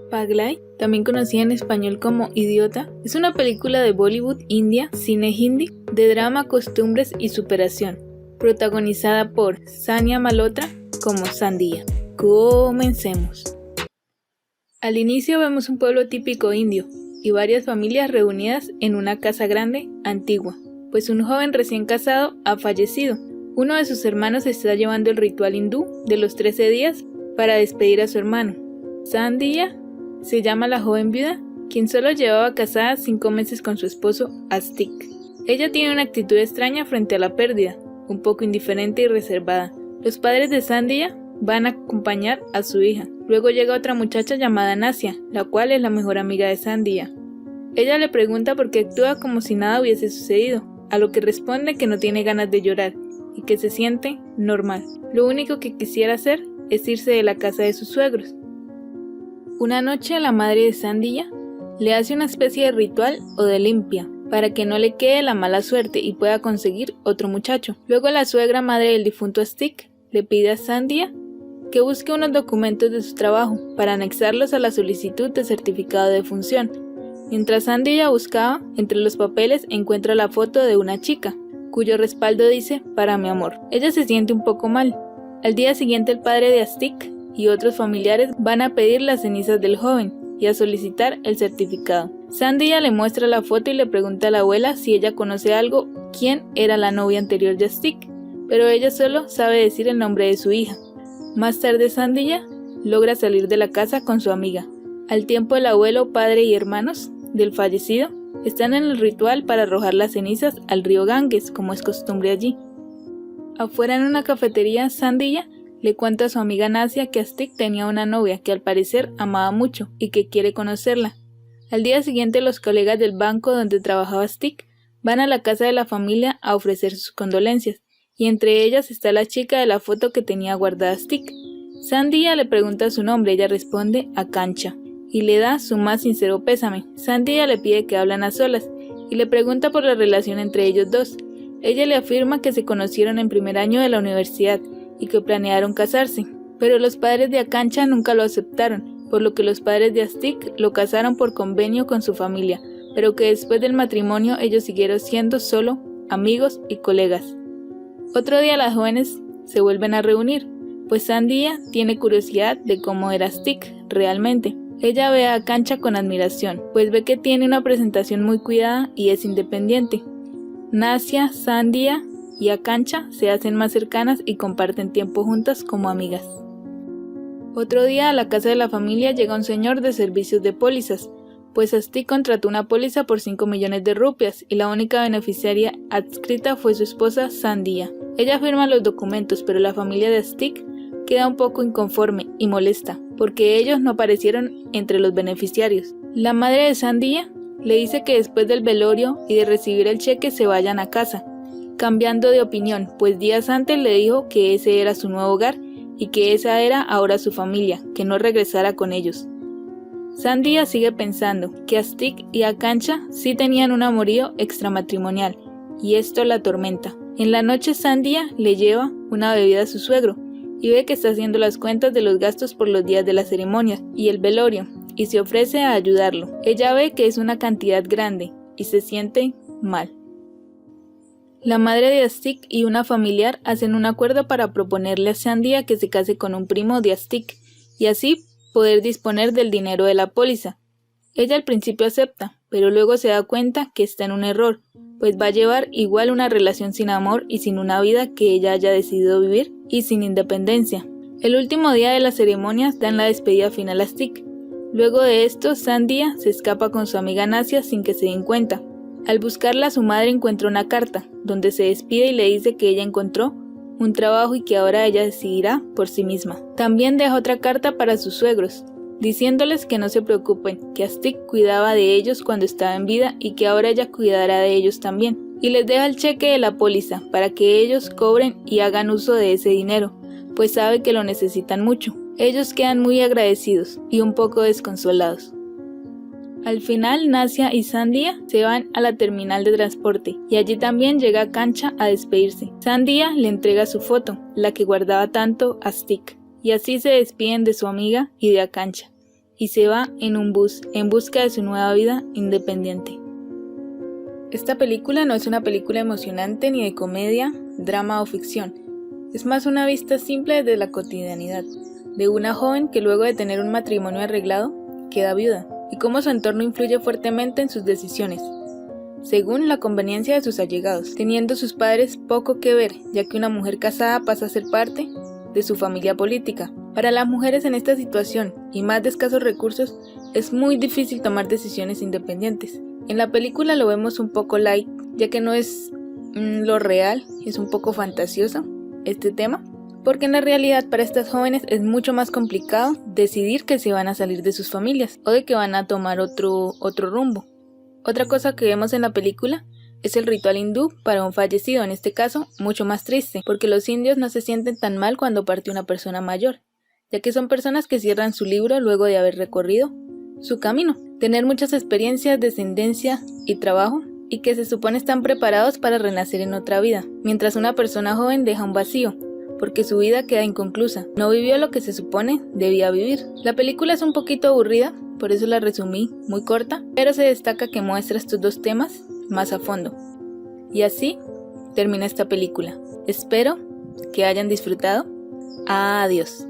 Paglai, también conocida en español como Idiota, es una película de Bollywood, India, cine hindi, de drama, costumbres y superación, protagonizada por Sania Malhotra como Sandhya. Comencemos. Al inicio vemos un pueblo típico indio y varias familias reunidas en una casa grande, antigua, pues un joven recién casado ha fallecido. Uno de sus hermanos está llevando el ritual hindú de los 13 días para despedir a su hermano. Sandhya se llama la joven viuda, quien solo llevaba casada 5 meses con su esposo Astik. Ella tiene una actitud extraña frente a la pérdida, un poco indiferente y reservada. Los padres de Sandhya van a acompañar a su hija. Luego llega otra muchacha llamada Nasia, la cual es la mejor amiga de Sandhya. Ella le pregunta por qué actúa como si nada hubiese sucedido, a lo que responde que no tiene ganas de llorar y que se siente normal. Lo único que quisiera hacer es irse de la casa de sus suegros. Una noche la madre de Sandhya le hace una especie de ritual o de limpia para que no le quede la mala suerte y pueda conseguir otro muchacho. Luego la suegra madre del difunto Astik le pide a Sandhya que busque unos documentos de su trabajo para anexarlos a la solicitud de certificado de defunción. Mientras Sandhya buscaba, entre los papeles encuentra la foto de una chica, cuyo respaldo dice "para mi amor". Ella se siente un poco mal. Al día siguiente el padre de Astik y otros familiares van a pedir las cenizas del joven y a solicitar el certificado. Sandhya le muestra la foto y le pregunta a la abuela si ella conoce algo quién era la novia anterior de Astik, pero ella solo sabe decir el nombre de su hija. Más tarde Sandhya logra salir de la casa con su amiga. Al tiempo el abuelo, padre y hermanos del fallecido están en el ritual para arrojar las cenizas al río Ganges, como es costumbre allí. Afuera en una cafetería, Sandhya le cuenta a su amiga Nasia que Astik tenía una novia que al parecer amaba mucho y que quiere conocerla. Al día siguiente los colegas del banco donde trabajaba Astik van a la casa de la familia a ofrecer sus condolencias, y entre ellas está la chica de la foto que tenía guardada Astik. Sandhya le pregunta su nombre, ella responde Akancha y le da su más sincero pésame. Sandhya le pide que hablen a solas y le pregunta por la relación entre ellos dos. Ella le afirma que se conocieron en primer año de la universidad y que planearon casarse, pero los padres de Akancha nunca lo aceptaron, por lo que los padres de Astik lo casaron por convenio con su familia, pero que después del matrimonio ellos siguieron siendo solo amigos y colegas. Otro día las jóvenes se vuelven a reunir, pues Sandhya tiene curiosidad de cómo era Astik realmente. Ella ve a Akancha con admiración, pues ve que tiene una presentación muy cuidada y es independiente. Nasia, Sandhya y Akancha se hacen más cercanas y comparten tiempo juntas como amigas. Otro día a la casa de la familia llega un señor de servicios de pólizas, pues Astik contrató una póliza por 5 millones de rupias y la única beneficiaria adscrita fue su esposa Sandhya. Ella firma los documentos, pero la familia de Astik queda un poco inconforme y molesta, porque ellos no aparecieron entre los beneficiarios. La madre de Sandhya le dice que después del velorio y de recibir el cheque se vayan a casa, cambiando de opinión, pues días antes le dijo que ese era su nuevo hogar y que esa era ahora su familia, que no regresara con ellos. Sandhya sigue pensando que Astik y Akancha sí tenían un amorío extramatrimonial, y esto la atormenta. En la noche Sandhya le lleva una bebida a su suegro, y ve que está haciendo las cuentas de los gastos por los días de la ceremonia y el velorio, y se ofrece a ayudarlo. Ella ve que es una cantidad grande, y se siente mal. La madre de Astik y una familiar hacen un acuerdo para proponerle a Sandhya que se case con un primo de Astik, y así poder disponer del dinero de la póliza. Ella al principio acepta, pero luego se da cuenta que está en un error, pues va a llevar igual una relación sin amor y sin una vida que ella haya decidido vivir y sin independencia. El último día de las ceremonias dan la despedida final a Astik. Luego de esto, Sandhya se escapa con su amiga Nasia sin que se den cuenta. Al buscarla, su madre encuentra una carta, donde se despide y le dice que ella encontró un trabajo y que ahora ella decidirá por sí misma. También deja otra carta para sus suegros, diciéndoles que no se preocupen, que Astik cuidaba de ellos cuando estaba en vida y que ahora ella cuidará de ellos también. Y les deja el cheque de la póliza para que ellos cobren y hagan uso de ese dinero, pues sabe que lo necesitan mucho. Ellos quedan muy agradecidos y un poco desconsolados. Al final, Nasia y Sandhya se van a la terminal de transporte y allí también llega Akancha a despedirse. Sandhya le entrega su foto, la que guardaba tanto Astik, y así se despiden de su amiga y de Akancha. y se va en un bus en busca de su nueva vida independiente. Esta película no es una película emocionante ni de comedia, drama o ficción. Es más una vista simple de la cotidianidad, de una joven que luego de tener un matrimonio arreglado, queda viuda, y cómo su entorno influye fuertemente en sus decisiones, según la conveniencia de sus allegados, teniendo sus padres poco que ver, ya que una mujer casada pasa a ser parte de su familia política. Para las mujeres en esta situación, y más de escasos recursos, es muy difícil tomar decisiones independientes. En la película lo vemos un poco light, ya que no es lo real, es un poco fantasioso este tema, porque en la realidad para estas jóvenes es mucho más complicado decidir que se van a salir de sus familias o de que van a tomar otro rumbo. Otra cosa que vemos en la película es el ritual hindú para un fallecido, en este caso mucho más triste, porque los indios no se sienten tan mal cuando parte una persona mayor, ya que son personas que cierran su libro luego de haber recorrido su camino, tener muchas experiencias, descendencia y trabajo, y que se supone están preparados para renacer en otra vida, mientras una persona joven deja un vacío, porque su vida queda inconclusa, no vivió lo que se supone debía vivir. La película es un poquito aburrida, por eso la resumí muy corta, pero se destaca que muestra estos dos temas más a fondo. Y así termina esta película. Espero que hayan disfrutado. Adiós.